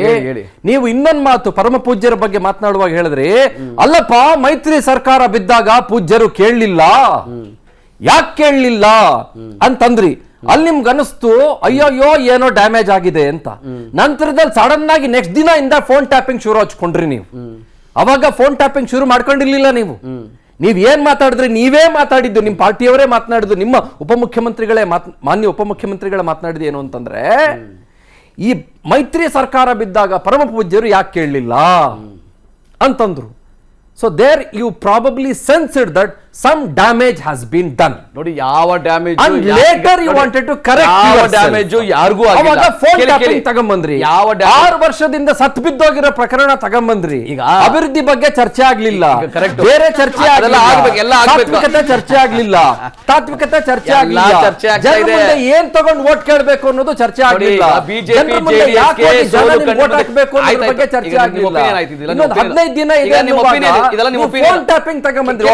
ನೀವು ಇನ್ನೊಂದು ಮಾತು ಪರಮ ಪೂಜ್ಯರ ಬಗ್ಗೆ ಮಾತನಾಡುವಾಗ ಹೇಳಿದ್ರಿ, ಅಲ್ಲಪ್ಪ ಮೈತ್ರಿ ಸರ್ಕಾರ ಬಿದ್ದಾಗ ಪೂಜ್ಯರು ಕೇಳಲಿಲ್ಲ, ಯಾಕೆ ಕೇಳಲಿಲ್ಲ ಅಂತಂದ್ರಿ. ಅಲ್ಲಿ ನಿಮ್ಗೆ ಅನಿಸ್ತು ಅಯ್ಯೋ ಏನೋ ಡ್ಯಾಮೇಜ್ ಆಗಿದೆ ಅಂತ. ನಂತರದಲ್ಲಿ ಸಡನ್ ಆಗಿ ನೆಕ್ಸ್ಟ್ ದಿನ ಇಂದ ಫೋನ್ ಟ್ಯಾಪಿಂಗ್ ಶುರು ಹಚ್ಕೊಂಡ್ರಿ ನೀವು. ಅವಾಗ ಫೋನ್ ಟ್ಯಾಪಿಂಗ್ ಶುರು ಮಾಡ್ಕೊಂಡಿರ್ಲಿಲ್ಲ ನೀವು. ನೀವ್ ಏನ್ ಮಾತಾಡಿದ್ರಿ? ನೀವೇ ಮಾತಾಡಿದ್ದು, ನಿಮ್ಮ ಪಾರ್ಟಿಯವರೇ ಮಾತನಾಡಿದ್ದು, ನಿಮ್ಮ ಉಪಮುಖ್ಯಮಂತ್ರಿಗಳೇ ಮಾನ್ಯ ಉಪಮುಖ್ಯಮಂತ್ರಿಗಳೇ ಮಾತನಾಡಿದ್ದು ಏನು ಅಂತಂದ್ರೆ, ಈ ಮೈತ್ರಿ ಸರ್ಕಾರ ಬಿದ್ದಾಗ ಪರಮ ಪೂಜ್ಯರು ಯಾಕೆ ಕೇಳಲಿಲ್ಲ ಅಂತಂದ್ರು. So there you probably sensed that some damage has been done. ನೋಡಿ, ಯಾವ damage and later you wanted to correct your damage ಯಾರಿಗೂ ಆಗಿಲ್ಲ. ಅವಾಗ ಫೋನ್ ಟ್ಯಾಪಿಂಗ್ ತಗೊಂಬಂದ್ರಿ, 6 ವರ್ಷದಿಂದ ಸತ್ ಬಿದ್ದೋಗಿರೋ ಪ್ರಕರಣ ತಗೊಂಬಂದ್ರಿ. ಈಗ ಅಭಿವೃದ್ಧಿ ಬಗ್ಗೆ ಚರ್ಚೆ ಆಗ್ಲಿಲ್ಲ, ಬೇರೆ ಚರ್ಚೆ ತಾತ್ವಿಕತೆ ಚರ್ಚೆ ಆಗ್ಲಿಲ್ಲ, ತಾತ್ವಿಕತೆ ಚರ್ಚೆ ಆಗ್ಲಿಲ್ಲ, ಜನರ ಮುಂದೆ ಏನ್ ತಗೊಂಡು ವೋಟ್ ಕೇಳಬೇಕು ಅನ್ನೋದು ಚರ್ಚೆ ಆಗ್ಲಿಲ್ಲ, ಜನರ ಮುಂದೆ ಯಾಕೆ ವೋಟ್ ಹಾಕಬೇಕು ಅನ್ನೋದ್ರ ಬಗ್ಗೆ ಚರ್ಚೆ ಆಗ್ಲಿಲ್ಲ. 15 ದಿನ ಇದೆ, ಫೋನ್ ಟ್ಯಾಪಿಂಗ್ ತಗೊಂಬಂದ್ರಿ.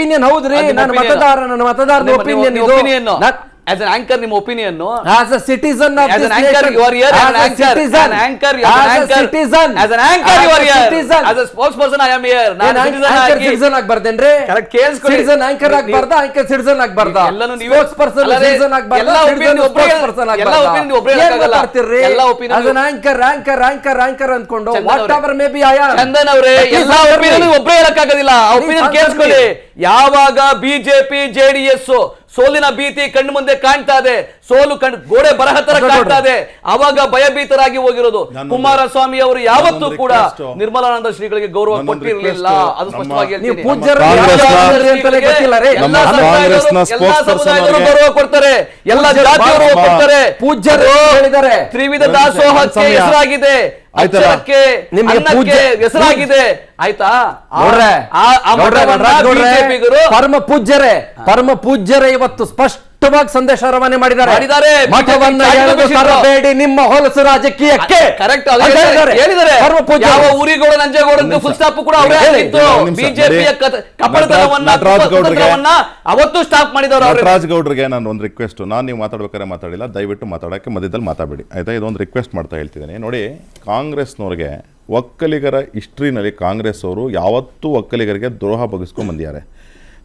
ಒಪಿನಿಯನ್ ಹೌದ್ರಿ, ನನ್ನ ಮತದಾರನ ಒಪಿನಿಯನ್ ಇದು. As an anchor, ನಿಮ್ಮ opinion. As a citizen of as this an anchor, nation, you are here. as As an anchor, citizen, as an anchor, as a citizen, as an anchor, you are here. Citizen. As a spokesperson, I am here. ನಾನು citizen ಆಗ್ಬಾರ್ದೇನ್ರಿ? Correct, ಕೇಳಿಸ್ಕೊಳ್ಳಿ. Citizen anchor ಆಗ್ಬಾರ್ದಾ? anchor citizen ಆಗ್ಬಾರ್ದಾ? ಎಲ್ಲಾನು ನೀವೇ spokesperson citizen ಆಗ್ಬಾರ್ದಾ? ಎಲ್ಲ opinion spokesperson ಆಗ್ಬಾರ್ದಾ? ಎಲ್ಲ opinion ಒಬ್ಬರೇ ಹಾಕಲ್ಲ. ಎಲ್ಲ opinion as an anchor ಅಂದ್ಕೊಂಡು whatever may be I am. Chandan ಅವರೇ, ಎಲ್ಲ opinion ಒಬ್ಬರೇ ಹೇಳಕ್ಕಾಗೋದಿಲ್ಲ. opinion ಕೇಳಿಸ್ಕೊಳ್ಳಿ. ಯಾವಾಗ ಬಿಜೆಪಿ ಜೆಡಿಎಸ್ ಸೋಲಿನ ಭೀತಿ ಕಣ್ಣು ಮುಂದೆ ಕಾಣ್ತಾ ಇದೆ, ಸೋಲು ಗೋಡೆ ಬರಹ ತರ ಕಾಣ್ತಾ ಇದೆ, ಅವಾಗ ಭಯಭೀತರಾಗಿ ಹೋಗಿರೋದು. ಕುಮಾರಸ್ವಾಮಿ ಅವರು ಯಾವತ್ತೂ ಕೂಡ ನಿರ್ಮಲಾನಂದ ಶ್ರೀಗಳಿಗೆ ಗೌರವ ಕೊಟ್ಟಿರಲಿಲ್ಲ. ಅದು ಸ್ಪಷ್ಟವಾಗಿ ಹೇಳ್ತೀನಿ. ಎಲ್ಲ ಸಮುದಾಯದವರು ಗೌರವ ಕೊಡ್ತಾರೆ, ಎಲ್ಲ ಜಾತಿಯವರು ಕೊಡ್ತಾರೆ. ಪೂಜ್ಯರು ಹೇಳಿದ್ದಾರೆ, ತ್ರಿವಿಧ ದಾಸೋಹಕ್ಕೆ ಹೆಸರಾಗಿದೆ, ಅಕ್ಷರಕ್ಕೆ ಅನ್ನಕ್ಕೆ ಹೆಸರಾಗಿದೆ. ಆಯ್ತಾ? ಪರಮ ಪೂಜ್ಯರೇ ಇವತ್ತು ಸ್ಪಷ್ಟವಾಗಿ ಸಂದೇಶ ರವಾನೆ ಮಾಡಿದ್ದಾರೆ. ಮಠವನ್ನ ತರಬೇಡಿ ನಿಮ್ಮ ಹೊಲಸು ರಾಜಕೀಯಕ್ಕೆ. ಕರೆಕ್ಟ್, ಹೇಳಿದ್ದಾರೆ. ಯಾವ ಊರಿಗೌಡ ನಂಜೇಗೌಡ ಫುಲ್ ಸ್ಟಾಪ್ ಕೂಡ ಅವರೇ ಆಗಿತ್ತು. ಬಿಜೆಪಿಯ ಕಪಟತನವನ್ನ ಅವತ್ತು ಸ್ಟಾಪ್ ಮಾಡಿದವರು. ನಟರಾಜ್ ಗೌಡ್ರಿಗೆ ನಾನು ಒಂದು ರಿಕ್ವೆಸ್ಟ್, ನಾನು ನೀವು ಮಾತಾಡ್ಬೇಕಾದ್ರೆ ಮಾತಾಡಿಲ್ಲ, ದಯವಿಟ್ಟು ಮಾತಾಡೋಕ್ಕೆ ಮಧ್ಯದಲ್ಲಿ ಮಾತಾಡಬೇಡಿ ಆಯ್ತಾ? ಇದೊಂದು ರಿಕ್ವೆಸ್ಟ್ ಮಾಡ್ತಾ ಹೇಳ್ತಿದ್ದೀನಿ. ನೋಡಿ, ಕಾಂಗ್ರೆಸ್ನವ್ರಿಗೆ ಒಕ್ಕಲಿಗರ ಹಿಸ್ಟ್ರಿನಲ್ಲಿ ಕಾಂಗ್ರೆಸ್ ಅವರು ಯಾವತ್ತೂ ಒಕ್ಕಲಿಗರಿಗೆ ದ್ರೋಹ ಬಗೆಸ್ಕೊಂಡು ಬಂದಿದ್ದಾರೆ.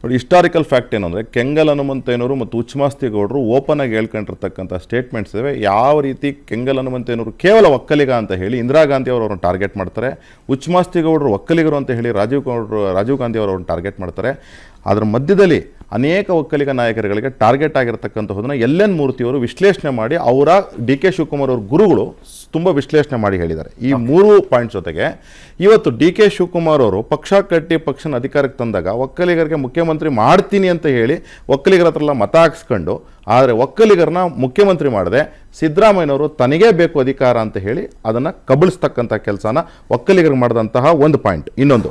ನೋಡಿ, ಹಿಸ್ಟಾರಿಕಲ್ ಫ್ಯಾಕ್ಟ್ ಏನು ಅಂದರೆ, ಕೆಂಗಲ್ ಹನುಮಂತಯ್ಯನವರು ಮತ್ತು ಉಚ್ಚಮಾಸ್ತಿಗೌಡರು ಓಪನ್ ಆಗಿ ಹೇಳ್ಕೊಂಡಿರ್ತಕ್ಕಂಥ ಸ್ಟೇಟ್ಮೆಂಟ್ಸ್ ಇವೆ. ಯಾವ ರೀತಿ ಕೆಂಗಲ್ ಹನುಮಂತಯ್ಯನವರು ಕೇವಲ ಒಕ್ಕಲಿಗ ಅಂತ ಹೇಳಿ ಇಂದಿರಾ ಗಾಂಧಿ ಅವರನ್ನು ಟಾರ್ಗೆಟ್ ಮಾಡ್ತಾರೆ, ಉಚ್ಚಮಾಸ್ತಿಗೌಡರು ಒಕ್ಕಲಿಗರು ಅಂತ ಹೇಳಿ ರಾಜೀವ್ ಗಾಂಧಿ ಅವರನ್ನು ಟಾರ್ಗೆಟ್ ಮಾಡ್ತಾರೆ. ಅದರ ಮಧ್ಯದಲ್ಲಿ ಅನೇಕ ಒಕ್ಕಲಿಗ ನಾಯಕರುಗಳಿಗೆ ಟಾರ್ಗೆಟ್ ಆಗಿರತಕ್ಕಂಥದ್ದನ್ನು ಎನ್ ಮೂರ್ತಿಯವರು ವಿಶ್ಲೇಷಣೆ ಮಾಡಿ ಅವರ ಡಿ ಕೆ ಶಿವಕುಮಾರ್ ಅವ್ರ ಗುರುಗಳು ತುಂಬ ವಿಶ್ಲೇಷಣೆ ಮಾಡಿ ಹೇಳಿದ್ದಾರೆ. ಈ 3 ಪಾಯಿಂಟ್ ಜೊತೆಗೆ ಇವತ್ತು ಡಿ ಕೆ ಶಿವಕುಮಾರ್ ಅವರು ಪಕ್ಷ ಕಟ್ಟಿ ಪಕ್ಷನ ಅಧಿಕಾರಕ್ಕೆ ತಂದಾಗ ಒಕ್ಕಲಿಗರಿಗೆ ಮುಖ್ಯಮಂತ್ರಿ ಮಾಡ್ತೀನಿ ಅಂತ ಹೇಳಿ ಒಕ್ಕಲಿಗರ ಹತ್ರ ಎಲ್ಲ ಮತ ಹಾಕ್ಸ್ಕೊಂಡು, ಆದರೆ ಒಕ್ಕಲಿಗರನ್ನ ಮುಖ್ಯಮಂತ್ರಿ ಮಾಡದೆ ಸಿದ್ದರಾಮಯ್ಯನವರು ತನಗೇ ಬೇಕು ಅಧಿಕಾರ ಅಂತ ಹೇಳಿ ಅದನ್ನು ಕಬಳಿಸ್ತಕ್ಕಂಥ ಕೆಲಸನ ಒಕ್ಕಲಿಗರಿಗೆ ಮಾಡಿದಂತಹ ಒಂದು ಪಾಯಿಂಟ್. ಇನ್ನೊಂದು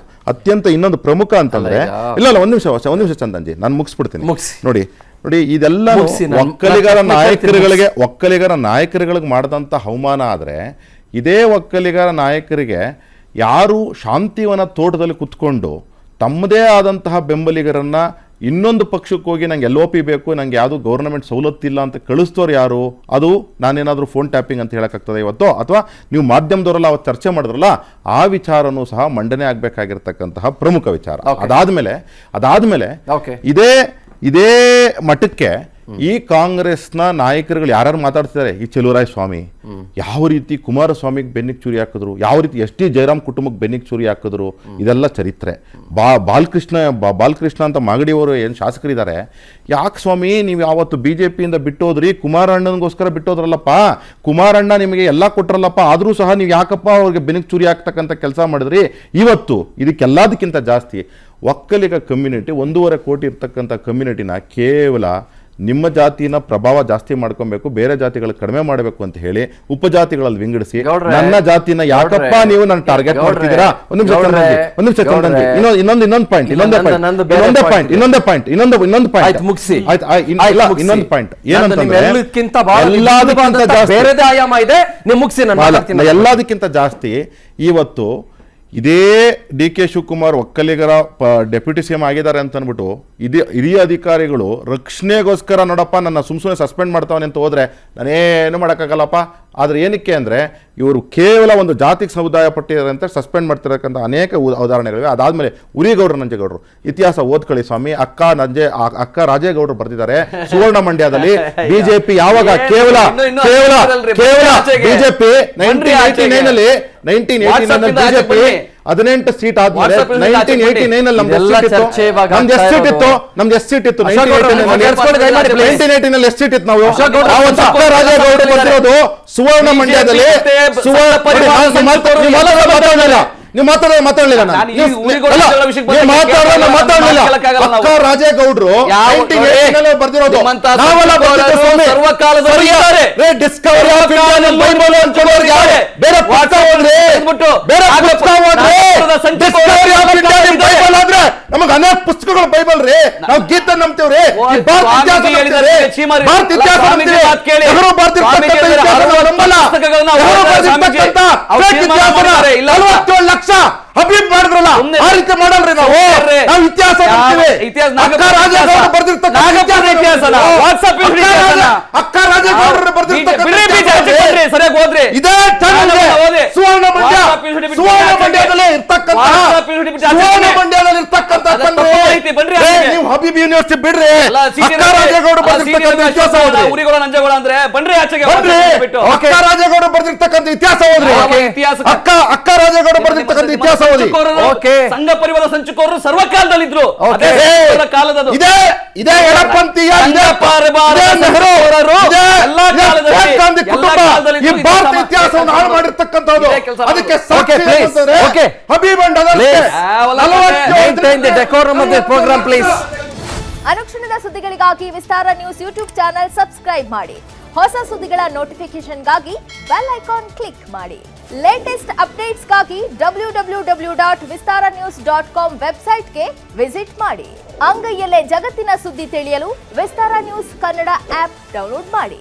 ಪ್ರಮುಖ ಅಂತಂದ್ರೆ, ಇಲ್ಲ ಒಂದು ನಿಮಿಷ ಚಂದನ್ಜಿ, ನಾನು ಮುಗಿಸ್ಬಿಡ್ತೀನಿ. ನೋಡಿ ಇದೆಲ್ಲ ಒಕ್ಕಲಿಗರ ನಾಯಕರುಗಳಿಗೆ ಮಾಡಿದಂಥ ಅವಮಾನ. ಆದರೆ ಇದೇ ಒಕ್ಕಲಿಗರ ನಾಯಕರಿಗೆ ಯಾರು ಶಾಂತಿವನ ತೋಟದಲ್ಲಿ ಕುತ್ಕೊಂಡು ತಮ್ಮದೇ ಆದಂತಹ ಬೆಂಬಲಿಗರನ್ನ ಇನ್ನೊಂದು ಪಕ್ಷಕ್ಕೆ ಹೋಗಿ ನಂಗೆ LOP ಬೇಕು, ನಂಗೆ ಯಾವುದು ಗೌರ್ಮೆಂಟ್ ಸವಲತ್ತಿಲ್ಲ ಅಂತ ಕಳಿಸ್ತೋರು ಯಾರು? ಅದು ನಾನೇನಾದರೂ ಫೋನ್ ಟ್ಯಾಪಿಂಗ್ ಅಂತ ಹೇಳಕ್ಕಾಗ್ತದೆ ಇವತ್ತು? ಅಥವಾ ನೀವು ಮಾಧ್ಯಮದವರೆಲ್ಲ ಅವತ್ತು ಚರ್ಚೆ ಮಾಡಿದ್ರಲ್ಲ, ಆ ವಿಚಾರನೂ ಸಹ ಮಂಡನೆ ಆಗಬೇಕಾಗಿರ್ತಕ್ಕಂತಹ ಪ್ರಮುಖ ವಿಚಾರ. ಅದಾದ್ಮೇಲೆ ಇದೇ ಮಠಕ್ಕೆ ಈ ಕಾಂಗ್ರೆಸ್ನ ನಾಯಕರುಗಳು ಯಾರು ಮಾತಾಡ್ತಿದ್ದಾರೆ, ಈ ಚೆಲುವರಾಯ ಸ್ವಾಮಿ ಯಾವ ರೀತಿ ಕುಮಾರಸ್ವಾಮಿಗೆ ಬೆನ್ನಿಗೆ ಚೂರಿ ಹಾಕಿದ್ರು, ಯಾವ ರೀತಿ ST ಜಯರಾಮ್ ಕುಟುಂಬಕ್ಕೆ ಬೆನ್ನಿಗೆ ಚೂರಿ ಹಾಕಿದ್ರು, ಇದೆಲ್ಲ ಚರಿತ್ರೆ. ಬಾಲಕೃಷ್ಣ ಅಂತ ಮಾಗಡಿಯವರು ಏನು ಶಾಸಕರಿದ್ದಾರೆ, ಯಾಕೆ ಸ್ವಾಮಿ ನೀವು ಯಾವತ್ತು BJPಯಿಂದ ಬಿಟ್ಟೋದ್ರಿ, ಕುಮಾರಣ್ಣನಿಗೋಸ್ಕರ ಬಿಟ್ಟೋದ್ರಲ್ಲಪ್ಪ, ಕುಮಾರಣ್ಣ ನಿಮಗೆ ಎಲ್ಲ ಕೊಟ್ರಲ್ಲಪ್ಪ, ಆದರೂ ಸಹ ನೀವು ಯಾಕಪ್ಪ ಅವ್ರಿಗೆ ಬೆನ್ನಿಗೆ ಚೂರಿ ಹಾಕ್ತಕ್ಕಂಥ ಕೆಲಸ ಮಾಡಿದ್ರಿ? ಇವತ್ತು ಇದಕ್ಕೆಲ್ಲದಕ್ಕಿಂತ ಜಾಸ್ತಿ ಒಕ್ಕಲಿಗ ಕಮ್ಯುನಿಟಿ 1.5 ಕೋಟಿ ಇರ್ತಕ್ಕಂಥ ಕಮ್ಯುನಿಟಿನ ಕೇವಲ ನಿಮ್ಮ ಜಾತಿನ ಪ್ರಭಾವ ಜಾಸ್ತಿ ಮಾಡ್ಕೊಬೇಕು, ಬೇರೆ ಜಾತಿಗಳು ಕಡಿಮೆ ಮಾಡಬೇಕು ಅಂತ ಹೇಳಿ ಉಪಜಾತಿಗಳಲ್ಲಿ ವಿಂಗಡಿಸಿ ನನ್ನ ಜಾತಿನ ಯಾಕಪ್ಪ ನೀವು ನನ್ನ ಟಾರ್ಗೆಟ್ ಮಾಡ್ತಿದ್ದೀರಾ? ಒಂದು ನಿಮಿಷ ಚಂದನ್ಜಿ, ಇನ್ನೊಂದು ಪಾಯಿಂಟ್ ಎಲ್ಲದಕ್ಕಿಂತ ಜಾಸ್ತಿ ಇವತ್ತು ಇದೇ ಡಿ ಕೆ ಶಿವಕುಮಾರ್ ಒಕ್ಕಲಿಗರ ಡೆಪ್ಯೂಟಿ CM ಆಗಿದ್ದಾರೆ ಅಂತ ಅಂದ್ಬಿಟ್ಟು ಹಿರಿಯ ಅಧಿಕಾರಿಗಳು ರಕ್ಷಣೆಗೋಸ್ಕರ ನೋಡಪ್ಪ ನನ್ನ ಸುಮ್ಮನೆ ಸಸ್ಪೆಂಡ್ ಮಾಡ್ತಾವನೆ ಅಂತ ಹೋದ್ರೆ ನಾನೇನು ಮಾಡೋಕ್ಕಾಗಲ್ಲಪ್ಪ. ಆದರೆ ಏನಕ್ಕೆ ಅಂದರೆ ಇವರು ಕೇವಲ ಒಂದು ಜಾತಿಗೆ ಸಮುದಾಯ ಪಟ್ಟಿದ್ದಾರೆ ಅಂತ ಸಸ್ಪೆಂಡ್ ಮಾಡ್ತಿರತಕ್ಕಂಥ ಅನೇಕ ಉದಾಹರಣೆಗಳಿವೆ. ಅದಾದಮೇಲೆ ಉರಿಗೌಡರು ನಂಜೇಗೌಡರು ಇತಿಹಾಸ ಓದ್ಕೊಳ್ಳಿ ಸ್ವಾಮಿ. ಅಕ್ಕ ರಾಜೇಗೌಡರು ಬರ್ತಿದ್ದಾರೆ ಸುವರ್ಣ ಮಂಡ್ಯದಲ್ಲಿ BJP ಯಾವಾಗ ಕೇವಲ BJP 1989 BJP 18 ಸೀಟ್ ಆದ್ಮೇಲೆ 1989 ನಮ್ದು ಎಷ್ಟು ಸೀಟ್ ಇತ್ತು? 1989 ಎಷ್ಟು ಸೀಟ್ ಇತ್ತು? ನಾವು ರಾಜೇಗೌಡರು ಬರ್ತಿರೋದು ಸುವರ್ಣ ಮಂಡ್ಯದಲ್ಲಿ. ನೀವು ಮಾತಾಡಲಿಲ್ಲ ಅಕ್ಕ ರಾಜೇಗೌಡರು ಬರ್ದಿರೋದು ಡಿಸ್ಕವರಿ ಆಫ್ ನಮಗೆ ಅನೇಕ ಪುಸ್ತಕಗಳು ಬೈಬಲ್ ರೀ, ನಾವು ಗೀತ ನಂಬ್ತೇವ್ರಿ, ಲಕ್ಷ ಹಬೀಬ್ ಮಾಡಿದ್ರಲ್ಲ, ಆ ರೀತಿ ಮಾಡಲ್ರಿ ನಾವು ಇತಿಹಾಸ ಅಕ್ಕ ರಾಜೇಗೌಡರು ಬರ್ದಿರ್ತಕ್ಕಂಥ ಇದೇ ಸುವರ್ಣ ಮಂಡ್ಯದಲ್ಲಿ ಇರ್ತಕ್ಕಂಥ ನೀವು ಹಬೀಬ್ ಯೂನಿವರ್ಸಿಟಿ ಬಿಡ್ರಿ, ಅಕ್ಕ ರಾಜೇಗೌಡರು ಬರ್ದಿರ್ತಕ್ಕಂಥ ಇತಿಹಾಸ ಓದ್ರಿ, ಅಕ್ಕ ರಾಜೇಗೌಡರು ಬರ್ದಿರ್ತಕ್ಕಂಥ ಇತಿಹಾಸ ಓದ್ರಿ, ಅಕ್ಕ ರಾಜೇಗೌಡರು ಬರ್ದಿರ್ತಕ್ಕಂಥ ಇತಿಹಾಸ ಓದಿ. ಸಂಘ ಪರಿವಾರ ಸಂಚುಕೋರರು ಸರ್ವಕಾಲದಲ್ಲಿದ್ರು. ಇದೇ ಎಡಪಂಥೀಯ ಭಾರತ ಇತಿಹಾಸವನ್ನು ಹಾಳು ಮಾಡಿರ್ತಕ್ಕಂಥದ್ದು. ಅದಕ್ಕೆ ಹಬೀಬ್ ಅನುಕ್ಷಣದ ಸುದ್ದಿಗಳಿಗಾಗಿ ವಿಸ್ತಾರ ನ್ಯೂಸ್ ಯೂಟ್ಯೂಬ್ ಚಾನೆಲ್ ಸಬ್ಸ್ಕ್ರೈಬ್ ಮಾಡಿ. ಹೊಸ ಸುದ್ದಿಗಳ ನೋಟಿಫಿಕೇಶನ್ಗಾಗಿ ಬೆಲ್ ಐಕಾನ್ ಕ್ಲಿಕ್ ಮಾಡಿ. ಲೇಟೆಸ್ಟ್ ಅಪ್ಡೇಟ್ಸ್ಗಾಗಿ www.vistaranews.com ವೆಬ್ಸೈಟ್ಗೆ ವಿಸಿಟ್ ಮಾಡಿ. ಅಂಗೈಯಲ್ಲೇ ಜಗತ್ತಿನ ಸುದ್ದಿ ತಿಳಿಯಲು ವಿಸ್ತಾರ ನ್ಯೂಸ್ ಕನ್ನಡ ಆಪ್ ಡೌನ್ಲೋಡ್ ಮಾಡಿ.